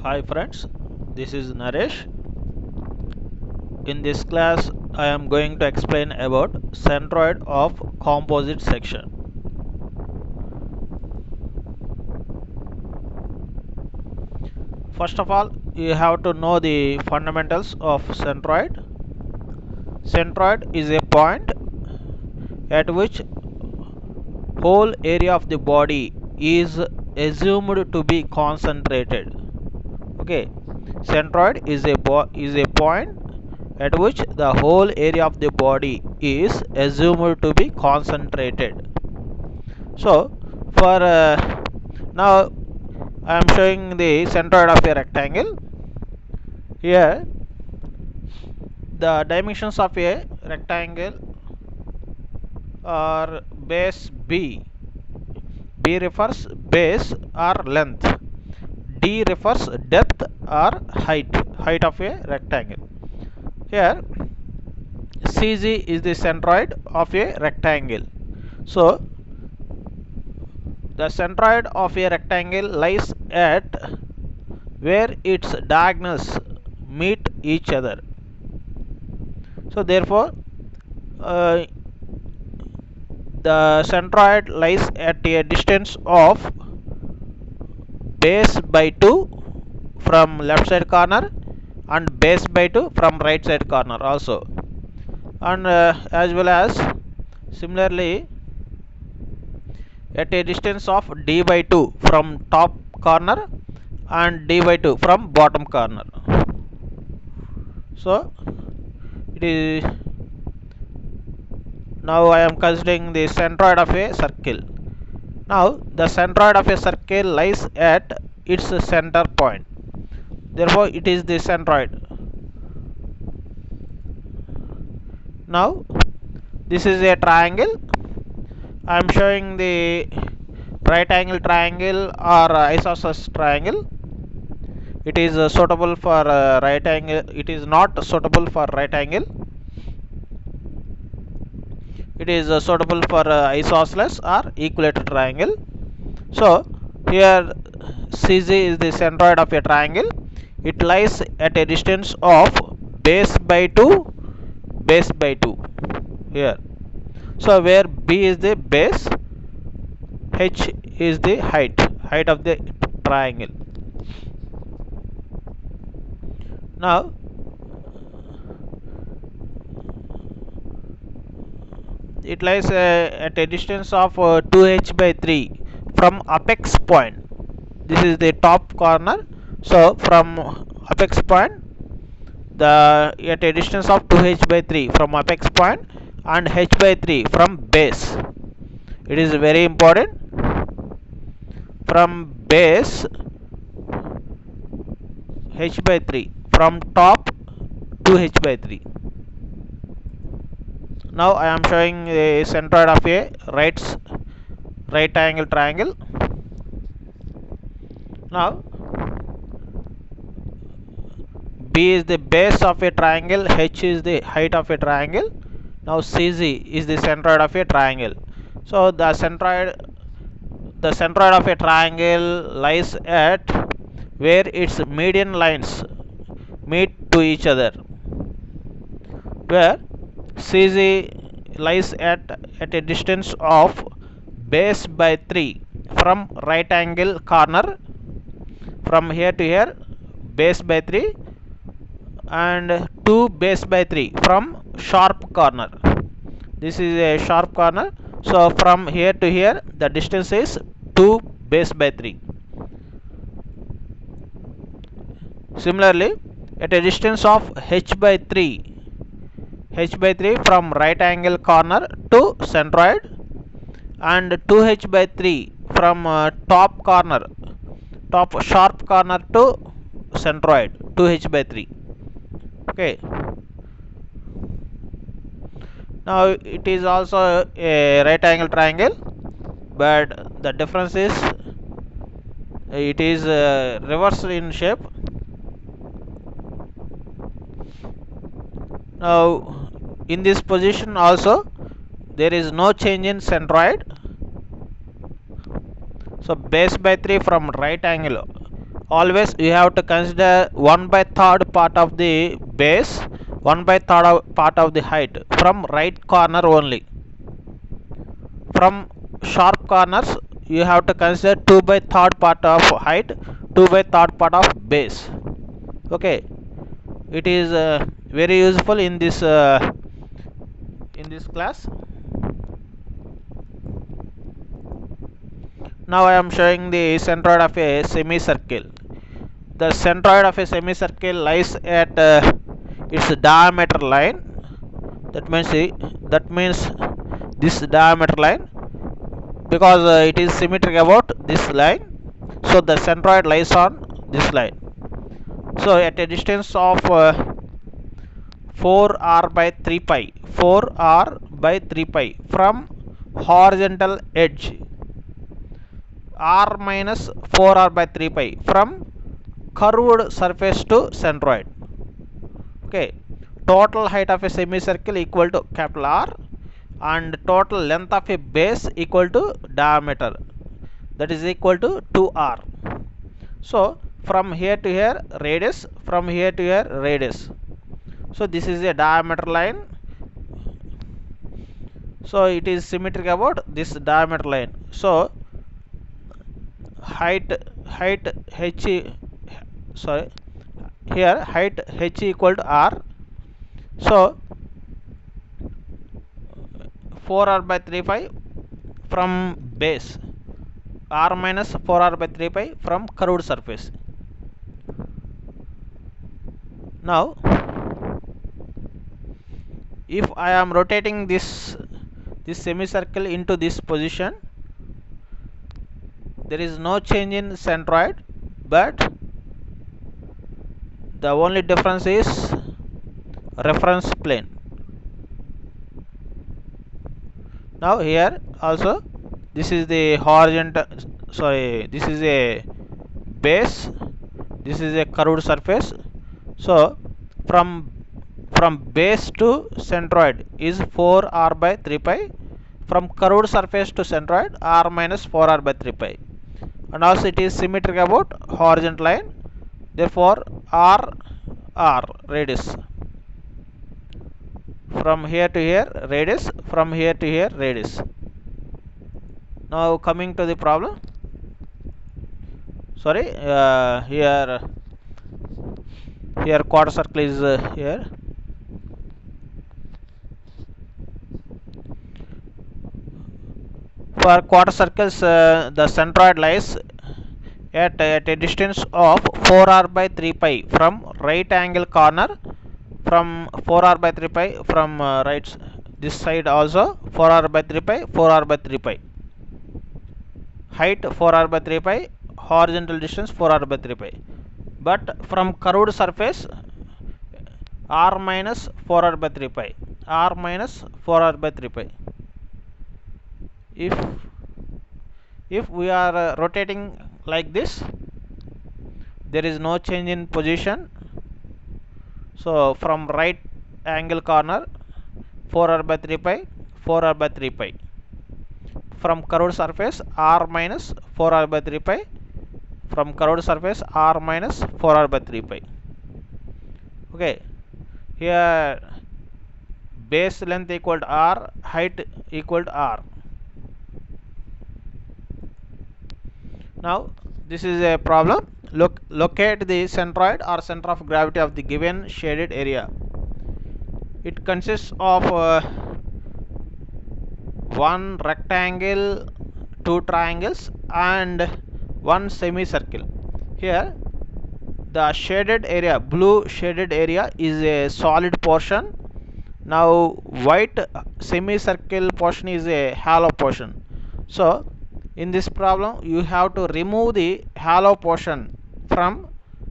Hi friends, this is Naresh. In this class, I am going to explain about centroid of composite section. First of all, you have to know the fundamentals of centroid. Centroid is a point at which whole area of the body is assumed to be concentrated. Okay, centroid is a point at which the whole area of the body is assumed to be concentrated. So, for now, I am showing the centroid of a rectangle. Here, the dimensions of a rectangle are base B. B refers base or length. D refers depth or height of a rectangle. Here, CG is the centroid of a rectangle. So, the centroid of a rectangle lies at where its diagonals meet each other. So, therefore, uh, the centroid lies at a distance of base by 2 from left side corner and base by 2 from right side corner also, and as well as similarly at a distance of d by 2 from top corner and d by 2 from bottom corner. So it is now I am considering the centroid of a circle. Now the centroid of a circle lies at its center point, therefore it is the centroid. Now this is a triangle. I am showing the right angle triangle or isosceles triangle. It is suitable for right angle. It is not suitable for right angle. It is suitable for isosceles or equilateral triangle. So here CG is the centroid of a triangle. It lies at a distance of base by 2 here. So where B is the base, H is the height of the triangle. Now it lies at a distance of 2h by 3 from apex point. This is the top corner. So from apex point, the at a distance of 2h by 3 from apex point and h by 3 from base. It is very important. From base, h by 3, from top to h by 3. Now I am showing a centroid of a right angle triangle. Now B is the base of a triangle, H is the height of a triangle. Now CG is the centroid of a triangle. So the centroid of a triangle lies at where its median lines meet to each other, where CG lies at a distance of base by 3 from right angle corner, from here to here base by 3, and 2 base by 3 from sharp corner. This is a sharp corner. So from here to here the distance is 2 base by 3. Similarly, at a distance of h by 3 from right angle corner to centroid, and 2h by 3 from top sharp corner to centroid, 2h by 3. Okay, now it is also a right angle triangle, but the difference is it is reversed in shape. Now in this position also there is no change in centroid. So base by 3 from right angle always you have to consider 1 by third part of the base, 1 by third part of the height from right corner only. From sharp corners you have to consider 2 by third part of height, 2 by third part of base. Okay, it is very useful in this class. Now I am showing the centroid of a semicircle. The centroid of a semicircle lies at its diameter line. That means this diameter line, because it is symmetric about this line. So the centroid lies on this line. So at a distance of 4r by 3 pi, 4r by 3 pi from horizontal edge, r minus 4r by 3 pi from curved surface to centroid. Okay, total height of a semicircle equal to capital R, and total length of a base equal to diameter, that is equal to 2r. So from here to here radius, from here to here radius. So this is a diameter line, so it is symmetric about this diameter line. So height h, sorry, here height h equal to r. So 4r by 3 pi from base, r minus 4r by 3 pi from curved surface. Now if I am rotating this semicircle into this position, there is no change in centroid, but the only difference is reference plane. Now here also this is the horizontal, sorry, this is a base, this is a curved surface. So from base to centroid is 4r by 3 pi, from curved surface to centroid r minus 4r by 3 pi, and also it is symmetric about horizontal line, therefore r radius. From here to here radius, from here to here radius. Now coming to the problem, sorry, here quarter circle is here. For quarter circles the centroid lies at a distance of 4r by 3 pi from right angle corner, from 4r by 3 pi from right this side also 4r by 3 pi, 4r by 3 pi, height 4r by 3 pi, horizontal distance 4r by 3 pi, but from curved surface r minus 4r by 3 pi, r minus 4r by 3 pi. If we are rotating like this, there is no change in position. So from right angle corner 4r by 3 pi, 4r by 3 pi, from curved surface r minus 4r by 3 pi, from curved surface r minus 4r by 3 pi. Okay, here base length equal to r, height equal to r. Now this is a problem. Locate the centroid or center of gravity of the given shaded area. It consists of one rectangle, two triangles, and one semicircle. Here the shaded area, blue shaded area, is a solid portion. Now white semicircle portion is a hollow portion. So in this problem you have to remove the hollow portion from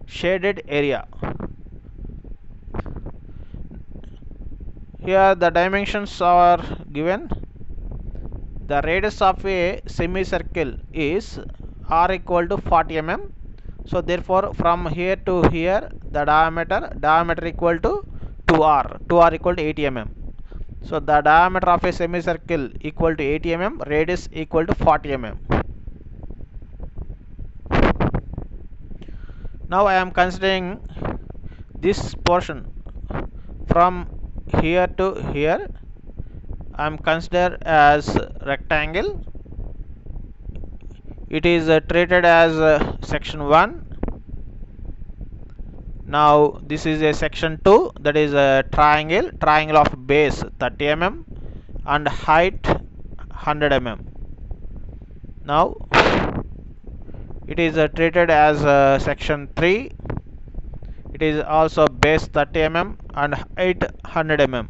shaded area. Here the dimensions are given. The radius of a semicircle is r equal to 40 mm. So therefore from here to here the diameter equal to 2r equal to 80 mm. So the diameter of a semicircle equal to 80 mm, radius equal to 40 mm. Now I am considering this portion from here to here. I am considered as rectangle. It is treated as section 1. Now this is a section 2, that is a triangle of base 30 mm and height 100 mm. Now it is treated as section 3. It is also base 30 mm and height 100 mm.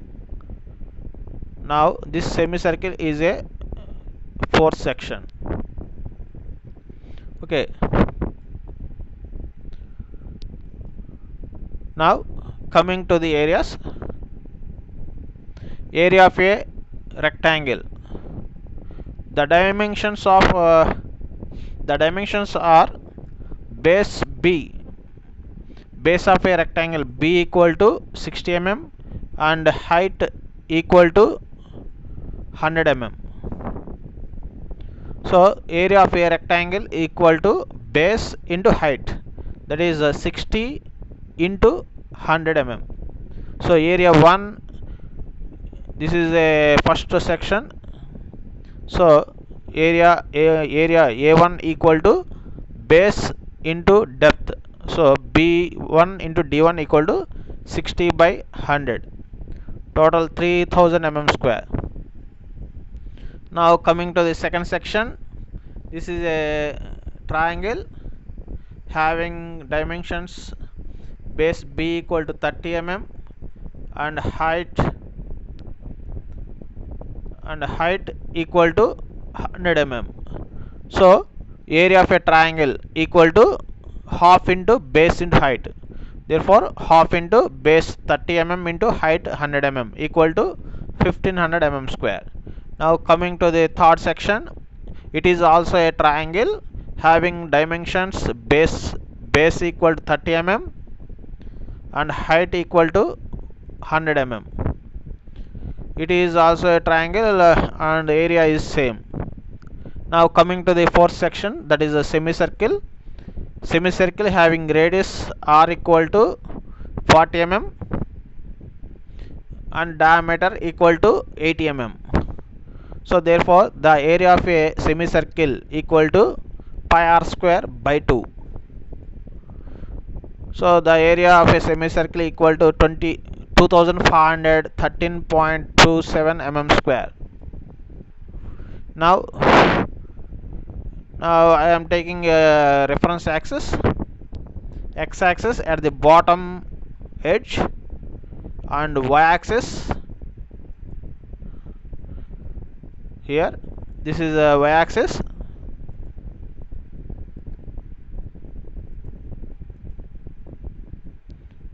Now this semicircle is a fourth section. Okay. Now coming to the areas. Area of a rectangle. The dimensions are base B. Base of a rectangle B equal to 60 mm and height equal to 100 mm. So area of a rectangle equal to base into height, that is 60 into 100 mm. So area 1, this is a first section. So area A1 equal to base into depth. So B1 into D1 equal to 60 by 100. Total 3000 mm square. Now coming to the second section. This is a triangle having dimensions base B equal to 30 mm and height equal to 100 mm. So area of a triangle equal to half into base into height. Therefore half into base 30 mm into height 100 mm equal to 1500 mm square. Now coming to the third section. It is also a triangle having dimensions base equal to 30 mm and height equal to 100 mm. It is also a triangle and area is same. Now coming to the fourth section, that is a semicircle. Semicircle having radius r equal to 40 mm and diameter equal to 80 mm. So therefore the area of a semicircle equal to pi r square by 2. So the area of a semicircle equal to 2513.27 mm square. Now I am taking a reference axis, x axis at the bottom edge and y axis here. This is a y axis.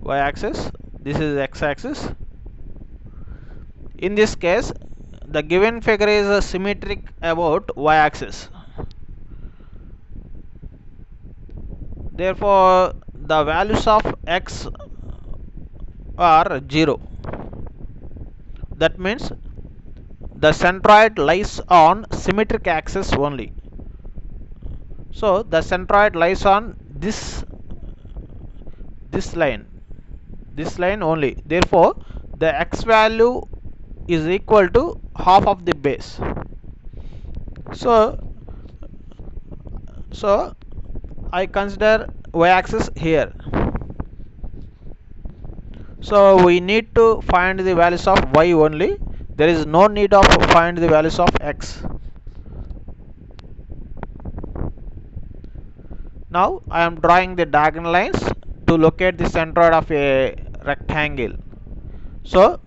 Y axis, this is x axis. In this case the given figure is symmetric about y axis. Therefore the values of x are 0. That means the centroid lies on symmetric axis only. So the centroid lies on this line only. Therefore the x value is equal to half of the base. So I consider y axis here. So we need to find the values of y only. There is no need of find the values of x. Now I am drawing the diagonal lines to locate the centroid of a rectangle. So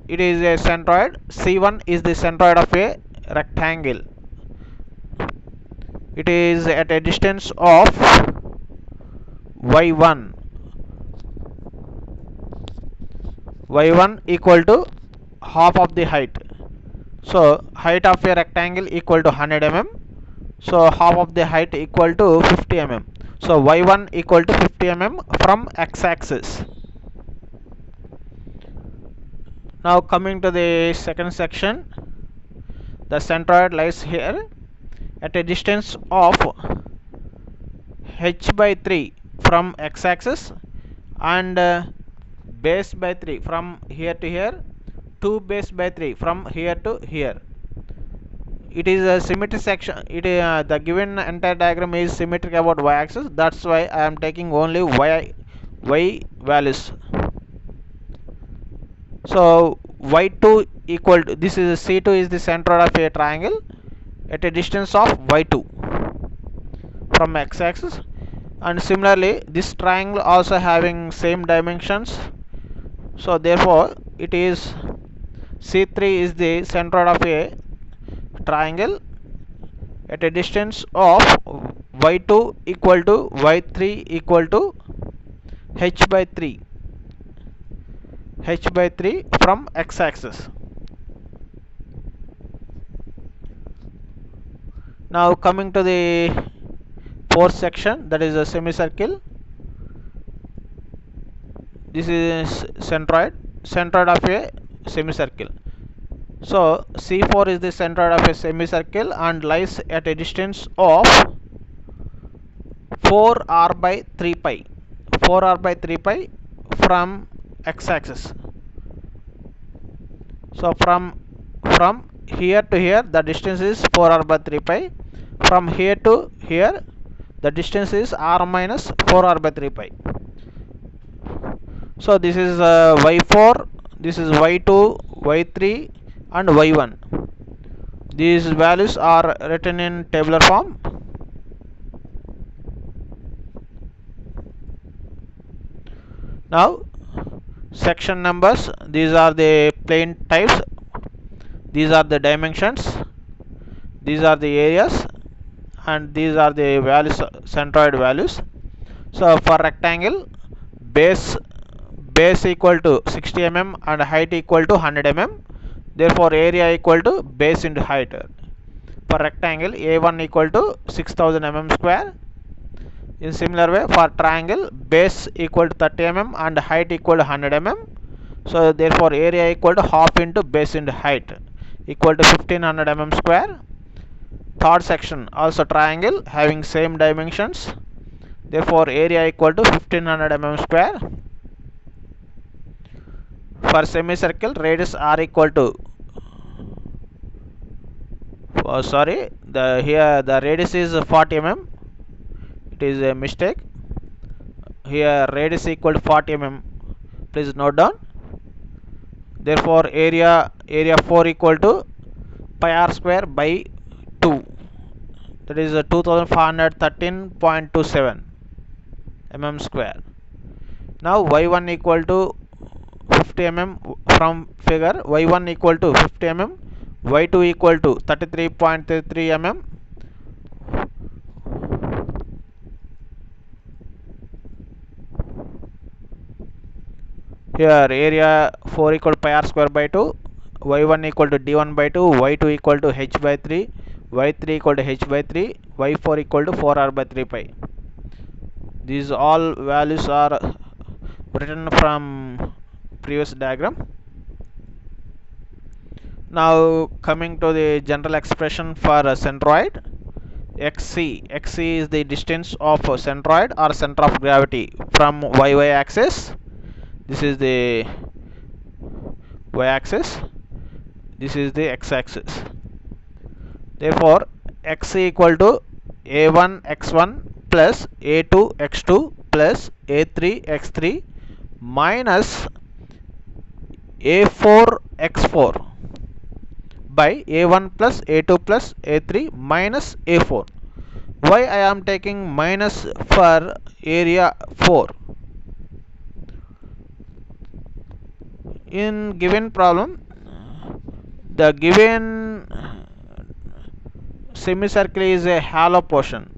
it is a centroid. C1 is the centroid of a rectangle. It is at a distance of y1 equal to half of the height. So height of a rectangle equal to 100 mm. So half of the height equal to 50 mm. So y1 equal to 50 mm from x axis. Now coming to the second section. The centroid lies here. at a distance of h by 3 from x-axis and base by 3 from here to here, 2 base by 3 from here to here. It is a symmetry section. The given entire diagram is symmetric about y-axis. That's why I am taking only y values. So y2 equal to, this is C2 is the center of a triangle at a distance of y2 from x-axis, and similarly this triangle also having same dimensions. So therefore it is C3 is the center of a triangle at a distance of y2 equal to y3 equal to h by 3 from x-axis. Now coming to the fourth section, that is a semicircle. This is centroid of a semicircle. So C4 is the centroid of a semicircle and lies at a distance of 4r by 3 pi from x-axis. So from here to here the distance is 4r by 3 pi. From here to here the distance is r minus 4r by 3 pi. So this is y4, this is y2, y3 and y1. These values are written in tabular form. Now section numbers, these are the plane types, these are the dimensions, these are the areas, and these are the values, centroid values. So for rectangle, base equal to 60 mm and height equal to 100 mm. Therefore area equal to base into height. For rectangle, A1 equal to 6000 mm square. In similar way, for triangle, base equal to 30 mm and height equal to 100 mm. So therefore area equal to half into base into height equal to 1500 mm square. Third section also triangle having same dimensions. Therefore area equal to 1500 mm square. For semicircle, radius r equal to here the radius is 40 mm. It is a mistake. Here radius equal to 40 mm. Please note down. Therefore area 4 equal to pi r square by 2. That is 2513.27 mm square. Now y1 equal to 50 mm from figure. Y1 equal to 50 mm. Y2 equal to 33.33 mm. Here area 4 equal to pi r square by 2. Y1 equal to d1 by 2. Y2 equal to h by 3. Y3 equal to h by 3. Y4 equal to 4r by 3 pi. These all values are written from previous diagram. Now coming to the general expression for a centroid, xc is the distance of a centroid or center of gravity from y axis. This is the y axis, this is the x axis. Therefore x equal to a1 x1 plus a2 x2 plus a3 x3 minus a4 x4 by a1 plus a2 plus a3 minus a4. Why I am taking minus for area 4? In given problem, the given semicircle is a hollow portion.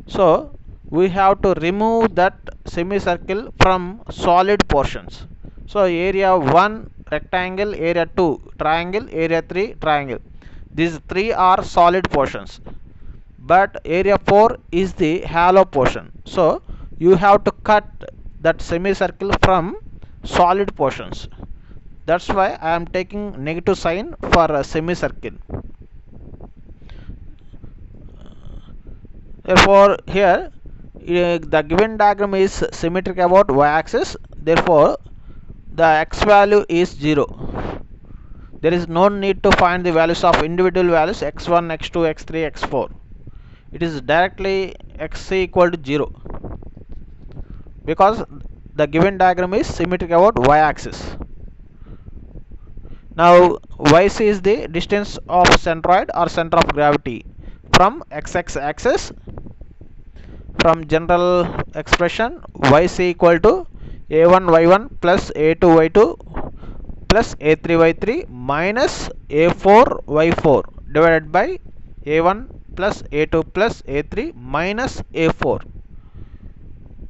So we have to remove that semicircle from solid portions. So area 1 rectangle, area 2 triangle, area 3 triangle. These three are solid portions. But area 4 is the hollow portion. So you have to cut that semicircle from solid portions. That's why I am taking negative sign for a semicircle. Therefore here the given diagram is symmetric about y-axis, therefore the x value is 0. There is no need to find the values of individual values x1, x2, x3, x4. It is directly x equal to 0 because the given diagram is symmetric about y-axis. Now yc is the distance of centroid or center of gravity from x axis. From general expression, yc equal to a1 y1 plus a2 y2 plus a3 y3 minus a4 y4 divided by a1 plus a2 plus a3 minus a4,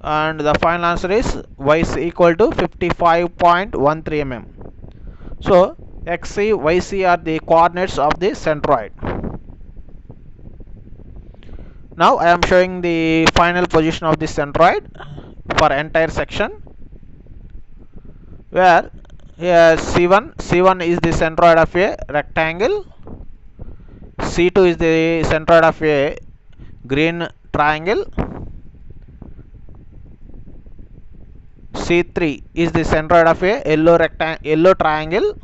and the final answer is y is equal to 55.13 mm. So xc, yc are the coordinates of the centroid. Now I am showing the final position of the centroid for entire section, where here C1 is the centroid of a rectangle, C2 is the centroid of a green triangle, C3 is the centroid of a yellow triangle,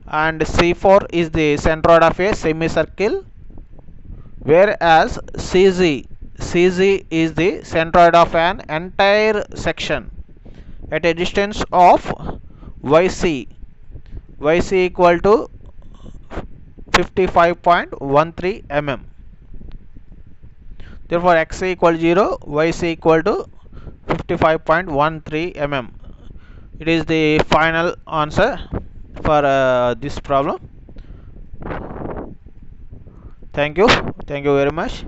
and C4 is the centroid of a semicircle, whereas CZ is the centroid of an entire section at a distance of yc equal to 55.13 mm. Therefore x equal to 0, yc equal to 55.13 mm. It is the final answer for this problem. Thank you very much.